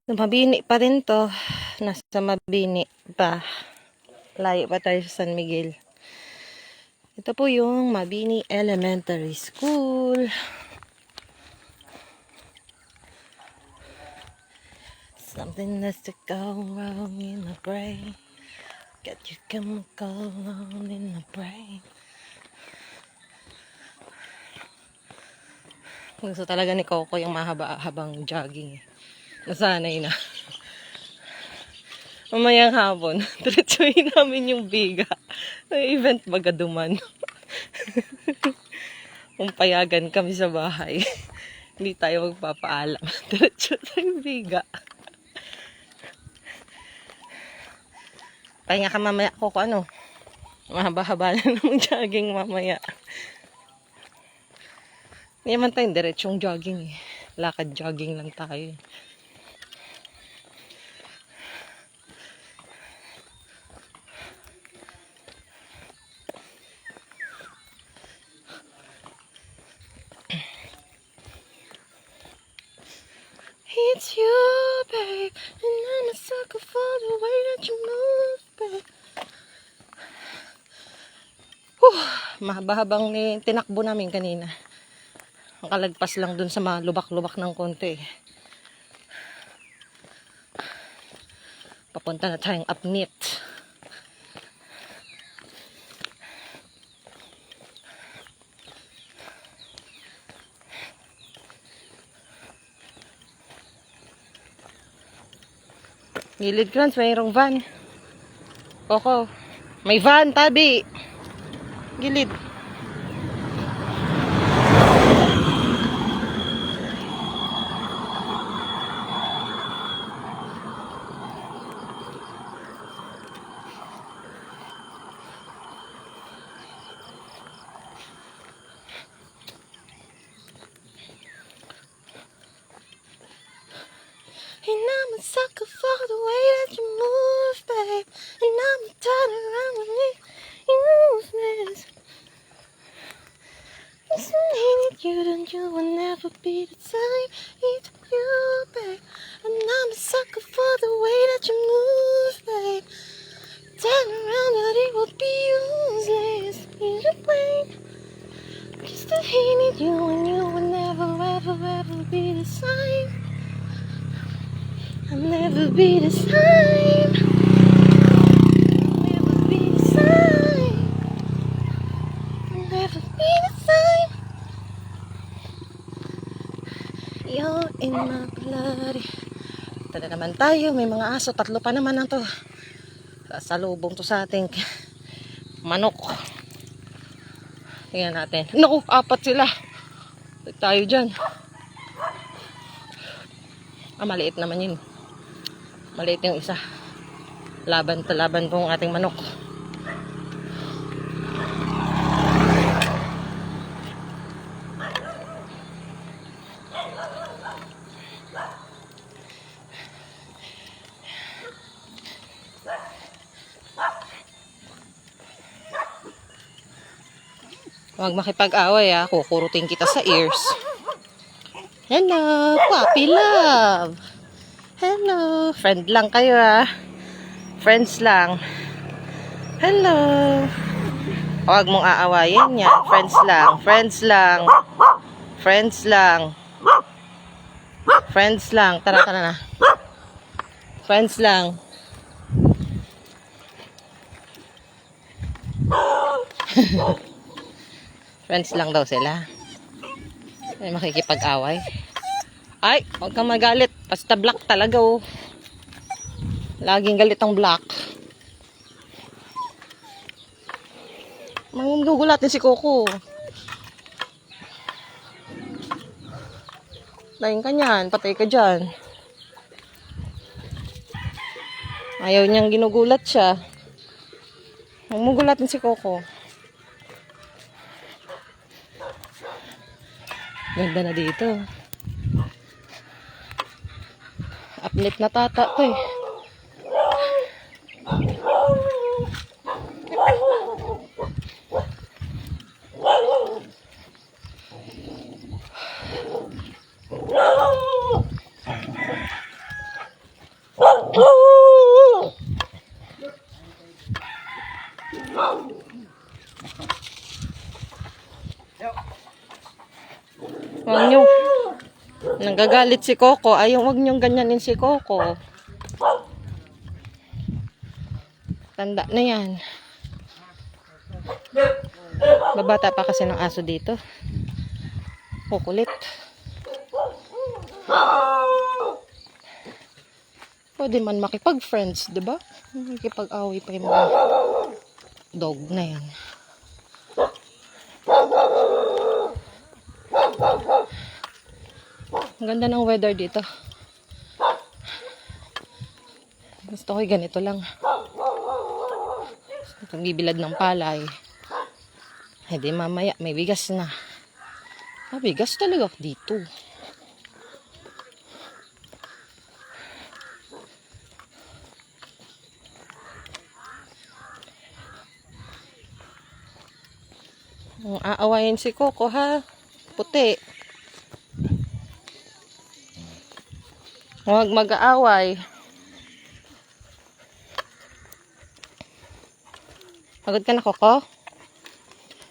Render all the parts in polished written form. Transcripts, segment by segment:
Mabini pa rin to. Nasa Mabini pa. Layo pa tayo sa San Miguel. Ito po yung Mabini Elementary School. Something that's to go wrong in the brain. Get your chemical on in the brain. Gusto talaga ni Coco yung mahaba-habang jogging. Nasanay na. Mamayang hapon, diretsuhin namin yung biga. May event Bagaduman. Kung payagan kami sa bahay, hindi tayo magpapaalam. Diretso tayong biga. Pahinga ka mamaya, Coco, ano? Mahaba-haba na ng jogging mamaya. Hindi naman tayong diretsong jogging eh. Lakad jogging lang tayo. It's you, babe, and I'm a sucker for the way that you move, babe. Mahaba-habang tinakbo namin kanina. Ang kalagpas lang dun sa mga lubak-lubak ng konti. Papunta na tayong Upnit. Gilid Crunch, mayroong van. Coco, may van, tabi. Gilid. And I'm a sucker for the way that you move, babe. And I'm a turn around when you use this. Listening to you, and you will never be the same. It's you, babe. And I'm a sucker for the way that you move, babe. Turn around, but it will be useless. You're the blame. Just to hate you, and you will never, ever, ever be the same. I'll never be the same. I'll never be the same. I'll never be the same. You're in my blood. Ito na naman tayo. May mga aso. 3 pa naman na to. Sasalubong to sa ating manok. Tingnan natin. Naku, 4 sila. Tayo dyan. Maliit naman yun. Maliit yung isa. Laban pong ating manok. Huwag makipag-away ha. Kukurutin kita sa ears. Hello, puppy love. Hello. Friend lang kayo ah. Friends lang. Hello. Huwag mong aawayin yan. Friends lang. Friends lang. Friends lang. Friends lang. Tara na. Friends lang. Friends lang daw sila. Ay, makikipag-away. Ay, huwag kang magalit. Basta black talaga oh. Laging galit ang black. Manggugulatin si Coco. Lain ka niyan. Patay ka dyan. Ayaw niyang ginugulat siya. Manggugulatin si Coco. Ganda na dito. Upnit na tata to eh. Nagagalit si Coco. Ayaw, wag niyong ganyanin si Coco. Tanda na yan. Babata pa kasi ng aso dito. Kukulit. Pwede man makipag-friends, diba? Makipag-away pa yung mga dog na yan. Ang ganda ng weather dito. Gusto ko ganito lang. Itong bibilad ng palay. Hindi mamaya, may bigas na. Bigas talaga dito. Aawayin si Coco ha. Puti. Huwag mag-aaway. Pagod ka na, Coco?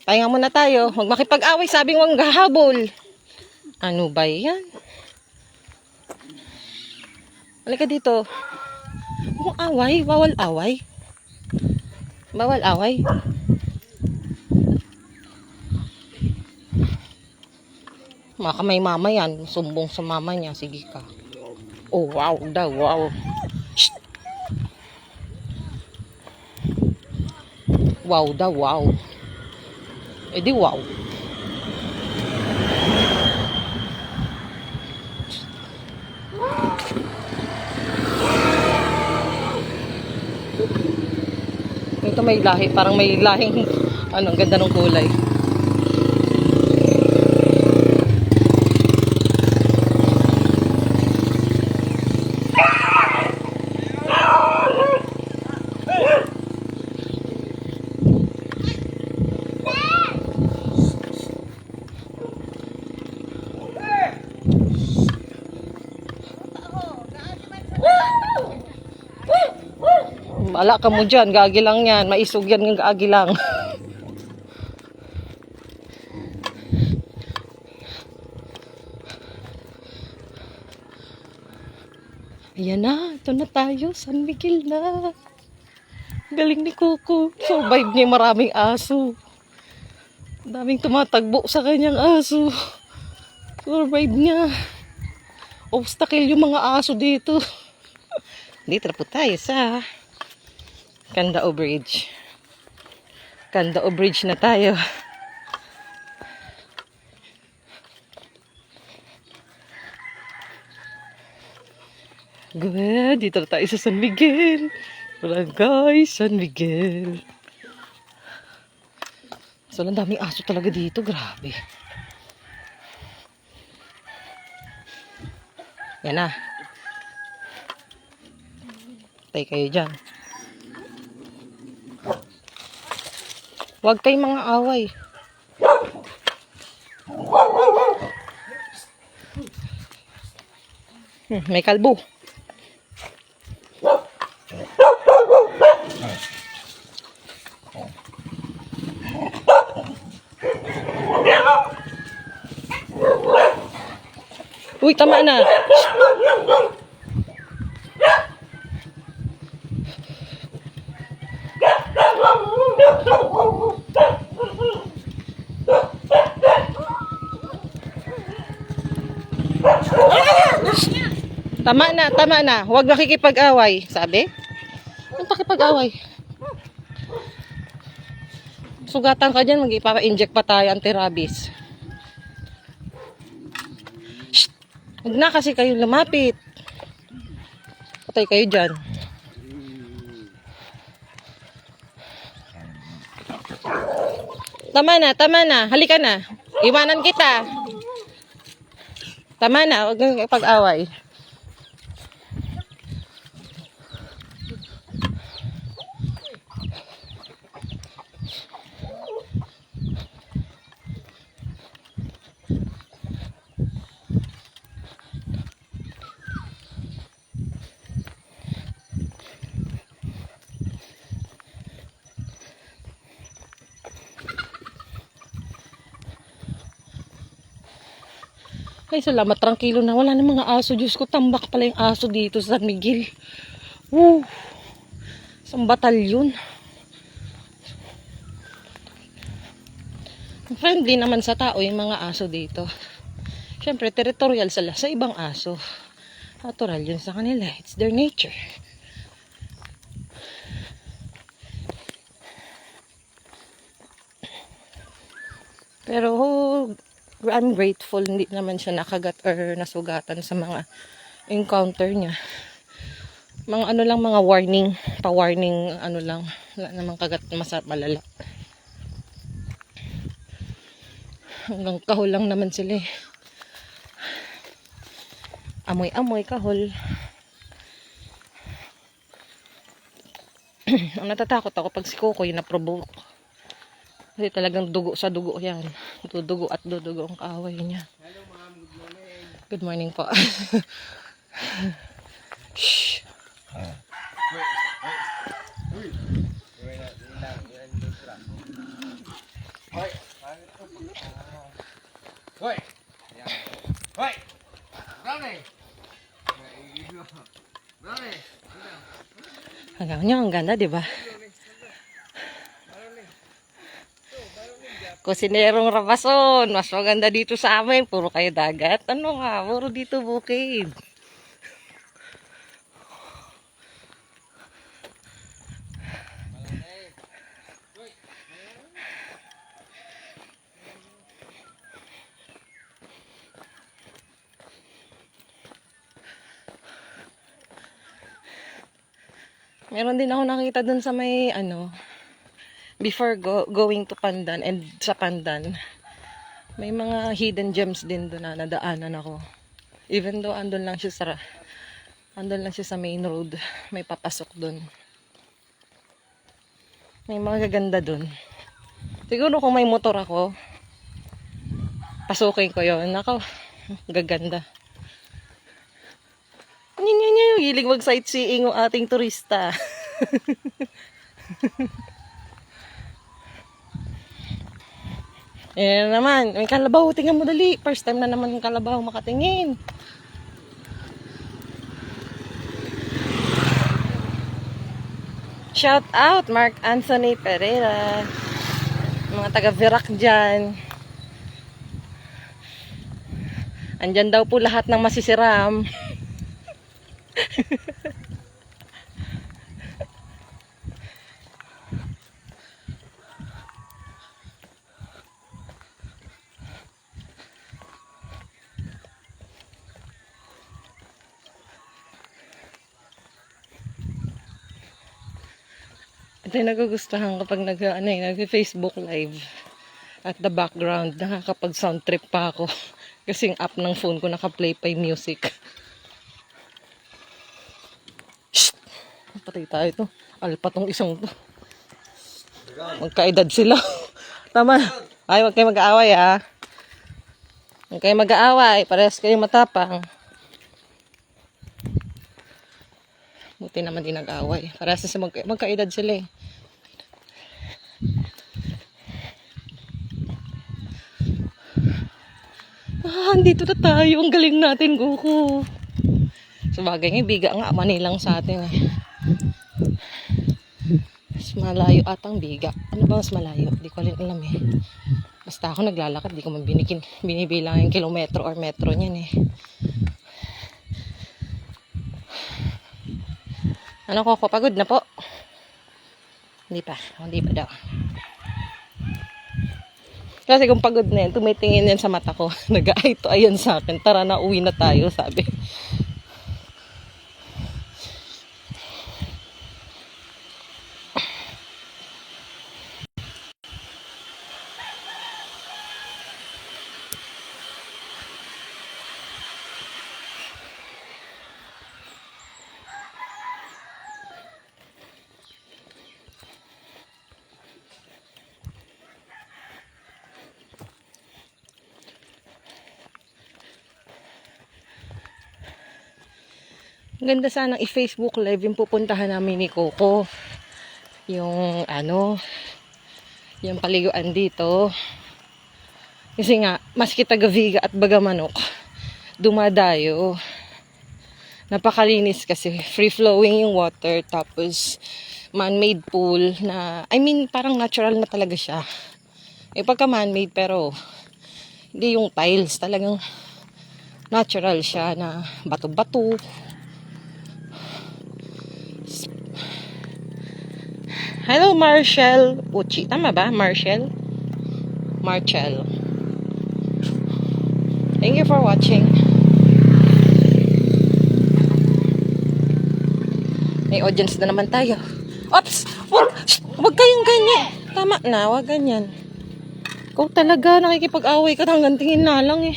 Pahinga muna tayo. Huwag makipag-away, sabing huwag gahabol. Ano ba yan? Halika dito. Huwag away. Bawal away. Bawal away. Makamay mama yan. Sumbong sa mama niya. Sige ka. Oh, wow daw. Wow. Shh. Wow daw. Wow. Eh di wow. Ito may lahi. Parang may lahing ano, ang ganda ng kulay. Ala ka mo dyan, gagi lang yan. Maisog yan yung gagi lang. Ayan na, ito na tayo. San Miguel na. Galing ni Coco. Survive niya maraming aso. Daming tumatagbo sa kanyang aso. Survive niya. Obstacle yung mga aso dito. Dito na po tayo sa Candao Bridge. Candao Bridge na tayo. Good. Dito na tayo sa San Miguel. Barangay San Miguel. So, ang daming aso talaga dito. Grabe. Yan na. Tay kayo dyan. Huwag kayong mga away. May kalbo. Uy, tama na. Tama na. Huwag makikipag-away. Sabi? Anong pakipag-away? Sugatan ka dyan, mag-ipa-inject pa tayo anti-rabies. Shh! Huwag na kasi kayo lumapit. Patay kayo dyan. Tama na. Halika na. Iwanan kita. Tama na, huwag kang pag-away. Ay, salamat, trangkilo na. Wala na mga aso. Diyos ko, tambak pala yung aso dito sa San Miguel. Woo! Isang batalyon. Friendly naman sa tao yung mga aso dito. Siyempre, territorial sila sa ibang aso. Natural yun sa kanila. It's their nature. Pero I'm grateful hindi naman siya nakagat or nasugatan sa mga encounter niya. Mga ano lang, mga warning, pa-warning ano lang. Wala namang kagat na malala. Hanggang kahol lang naman sila eh. Amoy-amoy, kahol. Ang natatakot ako pag si Kokoy na-provoke. Kasi talagang dugo sa dugo yan. Dudugo at dudugo ang kaaway niya. Hello ma'am, good morning. Good morning po. Shh. Hoy! Hoy! Brownie! Brownie! Hanggang nyo, ang ganda, di ba? Kusinerong Rabason. Mas maganda dito sa amin. Puro kayo dagat. Ano nga? Puro dito bukid. Meron din ako nakita dun sa may ano, before going to Pandan and sa Pandan, may mga hidden gems din doon na nadaanan ako. Even though andun lang siya sa main road, may papasok doon. May mga gaganda doon. Siguro kung may motor ako, pasukin ko yon. Nako, gaganda. Yung hilig mag-sightseeing ng ating turista. Ayan naman, may kalabaw. Tingnan mo dali. First time na naman yung kalabaw makatingin. Shout out Mark Anthony Pereira. Mga taga-Virac dyan. Andyan daw po lahat ng masisiram. Ito yung nagugustuhan kapag nag-Facebook live. At the background, nakakapag-sound trip pa ako. Kasi yung app ng phone ko naka-play pa yung music. Shhh! Patay tayo to. Alpa tong isang to. Magkaedad sila. Tama. Ay, huwag kayo mag-aaway ah. Huwag kayo mag-aaway. Parehas kayo matapang. Buti naman din nag-away. Parehas sa magkaedad sila eh. Andito na tayo. Ang galing natin, Goku. Sabagay nga, biga nga. Manilang sa atin eh. Mas malayo atang biga. Ano ba mas malayo? Hindi ko alam eh. Basta ako naglalakad. Di ko man binibilang yung kilometro or metro niyan eh. Ano ko? Pagod na po? Hindi pa. Hindi pa daw. Kasi kung pagod na yan, tumitingin yan sa mata ko. Nag-eye to eye yan sa akin. Tara na, uwi na tayo, sabi. Ganda sanang i-Facebook live yung pupuntahan namin ni Coco. Yung yung paliguan dito. Kasi nga, maski taga Viga at Bagamanok, dumadayo. Napakalinis kasi free flowing yung water, tapos man-made pool na, I mean parang natural na talaga siya. Pagka man-made pero hindi yung tiles, talagang natural siya na bato-bato. Hello Marshall Uchi, tama ba? Marshall? Thank you for watching. May audience na naman tayo. Oops! Wag kayong ganyan. Tama na, wag ganyan. Ikaw talaga, nakikipag-away ka, hanggang tingin na lang eh.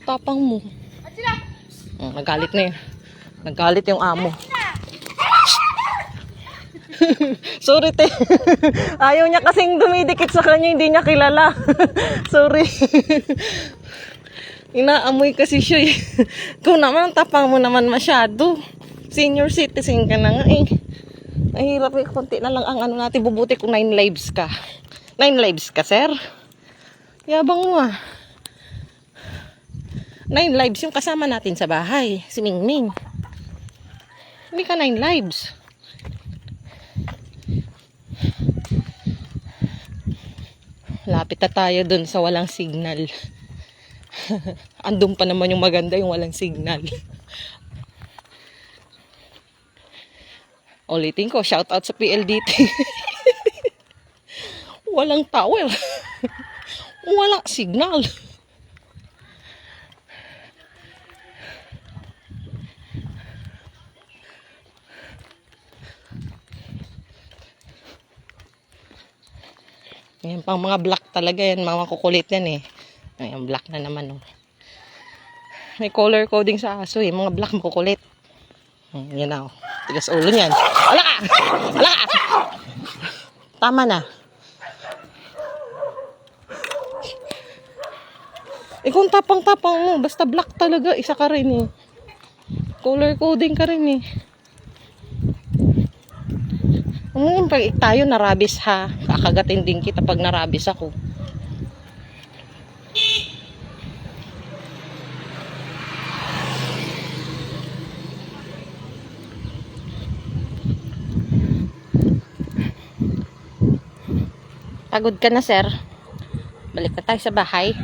Tapang mo. Nagalit na yun. Nagalit yung amo. Sorry te. Ayaw niya kasing dumidikit sa kanya, hindi niya kilala. Sorry. Inaamoy kasi siya eh. Kung naman, tapang mo naman masyado. Senior citizen ka na nga eh. Mahirap eh, konti na lang ang ano natin, bubuti kung 9 lives ka. 9 lives ka, sir? Yabang mo ah. 9 lives yung kasama natin sa bahay. Si Mingming. Hindi ka 9 lives. Lapit na tayo dun sa walang signal. Andun pa naman yung maganda, yung walang signal. Ulitin ko, shout out sa PLDT. Walang tower. Walang signal. Yan pang mga black talaga yan, mga kukulit yan eh. Ayan, black na naman oh. May color coding sa aso eh, mga black makukulit. Yan na oh. Tigas ulo niyan. Ala ka! Ala ka! Tama na. Kung tapang-tapang mo, basta black talaga, isa ka rin eh. Color coding ka rin eh. Pag tayo narabis ha, kakagatin din kita pag narabis ako. Pagod ka na, sir. Balik na tayo sa bahay.